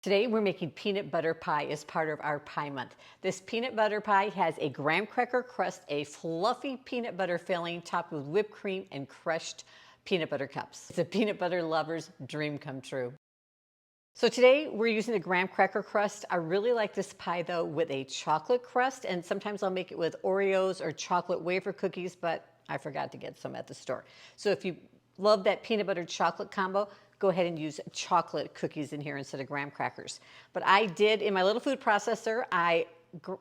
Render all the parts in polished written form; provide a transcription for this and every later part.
Today we're making peanut butter pie as part of our pie month. This peanut butter pie has a graham cracker crust, a fluffy peanut butter filling topped with whipped cream and crushed peanut butter cups. It's a peanut butter lover's dream come true. So today we're using the graham cracker crust. I really like this pie though with a chocolate crust, and sometimes I'll make it with Oreos or chocolate wafer cookies, but I forgot to get some at the store. So if you love that peanut butter chocolate combo, go ahead and use chocolate cookies in here instead of graham crackers. But I did, in my little food processor, I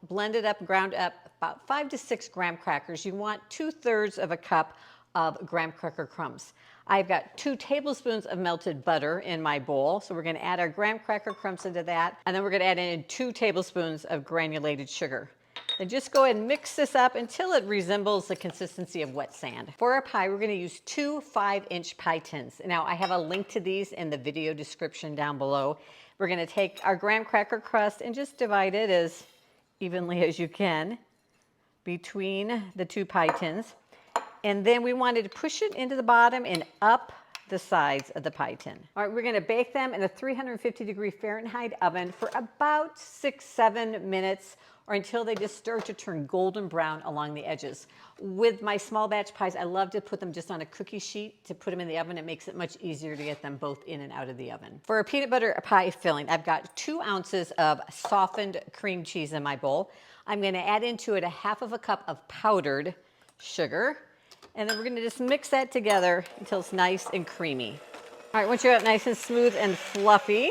blended up, ground up about 5 to 6 graham crackers. You want 2/3 of a cup of graham cracker crumbs. I've got 2 tablespoons of melted butter in my bowl. So we're gonna add our graham cracker crumbs into that. And then we're gonna add in 2 tablespoons of granulated sugar. Then just go ahead and mix this up until it resembles the consistency of wet sand. For our pie, we're going to use 2 5-inch pie tins. Now, I have a link to these in the video description down below. We're going to take our graham cracker crust and just divide it as evenly as you can between the 2 pie tins. And then we wanted to push it into the bottom and up the sides of the pie tin. All right, we're going to bake them in a 350-degree Fahrenheit oven for about 6-7 minutes, or until they just start to turn golden brown along the edges. With my small batch pies, I love to put them just on a cookie sheet to put them in the oven. It makes it much easier to get them both in and out of the oven. For a peanut butter pie filling, I've got 2 ounces of softened cream cheese in my bowl. I'm going to add into it a 1/2 cup of powdered sugar. And then we're going to just mix that together until it's nice and creamy. All right, once you got it nice and smooth and fluffy,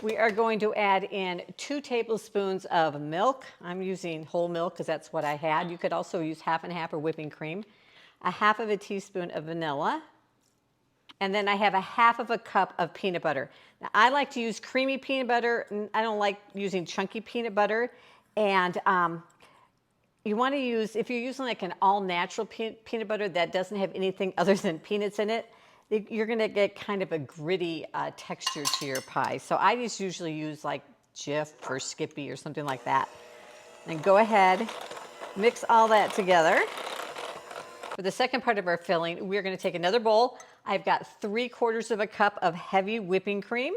we are going to add in 2 tablespoons of milk. I'm using whole milk because that's what I had. You could also use 1/2 and 1/2 or whipping cream. A 1/2 teaspoon of vanilla. And then I have a 1/2 cup of peanut butter. Now, I like to use creamy peanut butter. I don't like using chunky peanut butter. And you want to use, if you're using like an all-natural peanut butter that doesn't have anything other than peanuts in it, you're going to get kind of a gritty texture to your pie. So I just usually use like Jif or Skippy or something like that. And go ahead, mix all that together. For the second part of our filling, we're going to take another bowl. I've got 3/4 cup of heavy whipping cream.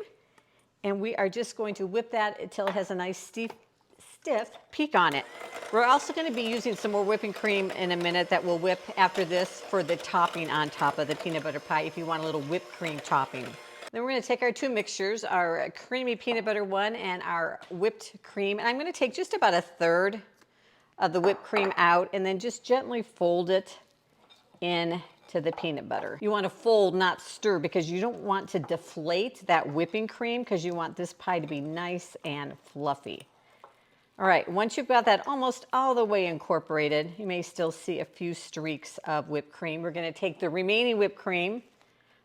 And we are just going to whip that until it has a nice stiff peak on it. We're also going to be using some more whipping cream in a minute that we'll whip after this for the topping on top of the peanut butter pie if you want a little whipped cream topping. Then we're going to take our 2 mixtures, our creamy peanut butter one and our whipped cream. And I'm going to take just about 1/3 of the whipped cream out and then just gently fold it into the peanut butter. You want to fold, not stir, because you don't want to deflate that whipping cream because you want this pie to be nice and fluffy. All right, once you've got that almost all the way incorporated, you may still see a few streaks of whipped cream. We're going to take the remaining whipped cream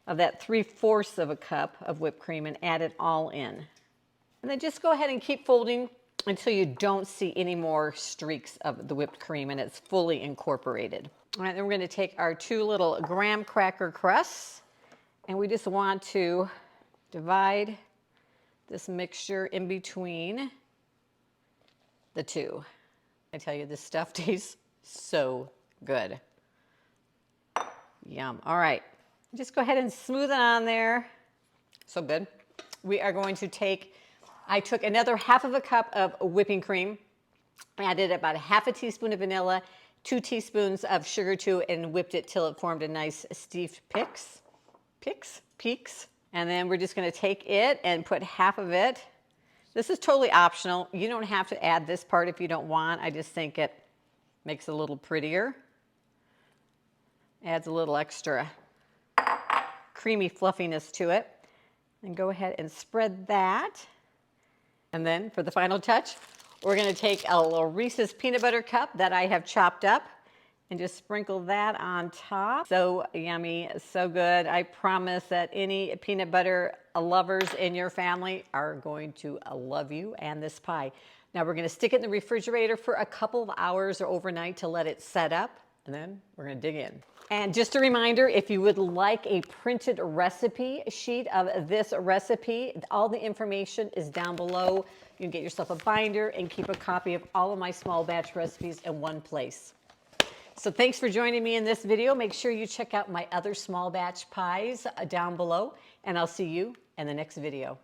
of that 3/4 cup of whipped cream and add it all in. And then just go ahead and keep folding until you don't see any more streaks of the whipped cream and it's fully incorporated. All right, then we're going to take our 2 little graham cracker crusts, and we just want to divide this mixture in between the 2. I tell you, this stuff tastes so good. Yum. All right. Just go ahead and smooth it on there. So good. We are going to I took another 1/2 cup of whipping cream, added about a 1/2 teaspoon of vanilla, 2 teaspoons of sugar to it, and whipped it till it formed a nice stiff peaks. And then we're just going to take it and put 1/2 of it. This is totally optional. You don't have to add this part if you don't want. I just think it makes it a little prettier. Adds a little extra creamy fluffiness to it. And go ahead and spread that. And then for the final touch, we're going to take a little Reese's peanut butter cup that I have chopped up and just sprinkle that on top. So yummy, so good. I promise that any peanut butter lovers in your family are going to love you and this pie. Now we're going to stick it in the refrigerator for a couple of hours or overnight to let it set up, and then we're going to dig in. And just a reminder, if you would like a printed recipe sheet of this recipe, all the information is down below. You can get yourself a binder and keep a copy of all of my small batch recipes in one place. So thanks for joining me in this video. Make sure you check out my other small batch pies down below, and I'll see you in the next video.